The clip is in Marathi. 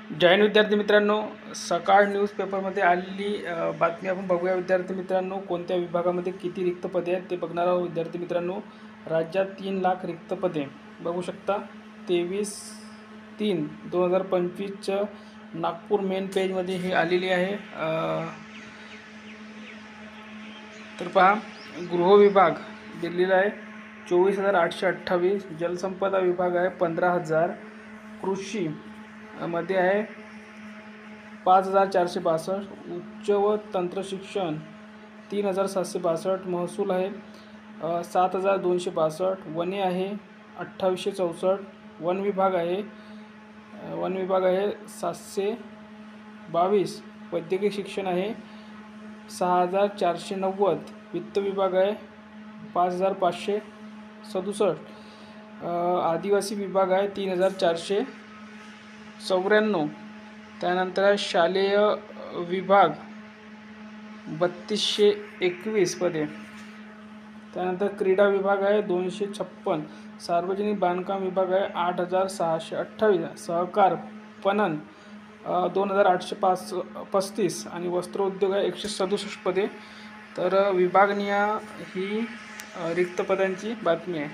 जय हिंद विद्यार्थी मित्रांनो, सकाळ न्यूजपेपरमध्ये आलेली बातमी आपण बघूया. विद्यार्थी मित्रांनो, कोणत्या विभागामध्ये किती रिक्त पदे आहेत ते बघणार आहोत. विद्यार्थी मित्रांनो, राज्यात 3 लाख रिक्त पदे बघू शकता. 23/3/2025 नागपूर मेन पेजमध्ये हे आलेली आहे. तर पहा, गृह विभाग दिल्लीला आहे 24,828, जलसंपदा विभाग आहे 15,000, कृषी मध्ये आहे 5,462, उच्च व तंत्रशिक्षण 3,762, महसूल आहे 7,262, वने आहे 2,864, वन विभाग आहे 722, वैद्यकीय शिक्षण आहे 6,490, वित्त विभाग आहे 5,567, आदिवासी विभाग आहे 3,494, त्यानंतर शालेय विभाग 3,221 पदे, त्यानंतर क्रीडा विभाग आहे 256, सार्वजनिक बांधकाम विभाग आहे 8,628, सहकार पणन 2,835 आणि वस्त्रोद्योग आहे 167 पदे. तर विभागनीय ही रिक्त पदांची बातमी आहे.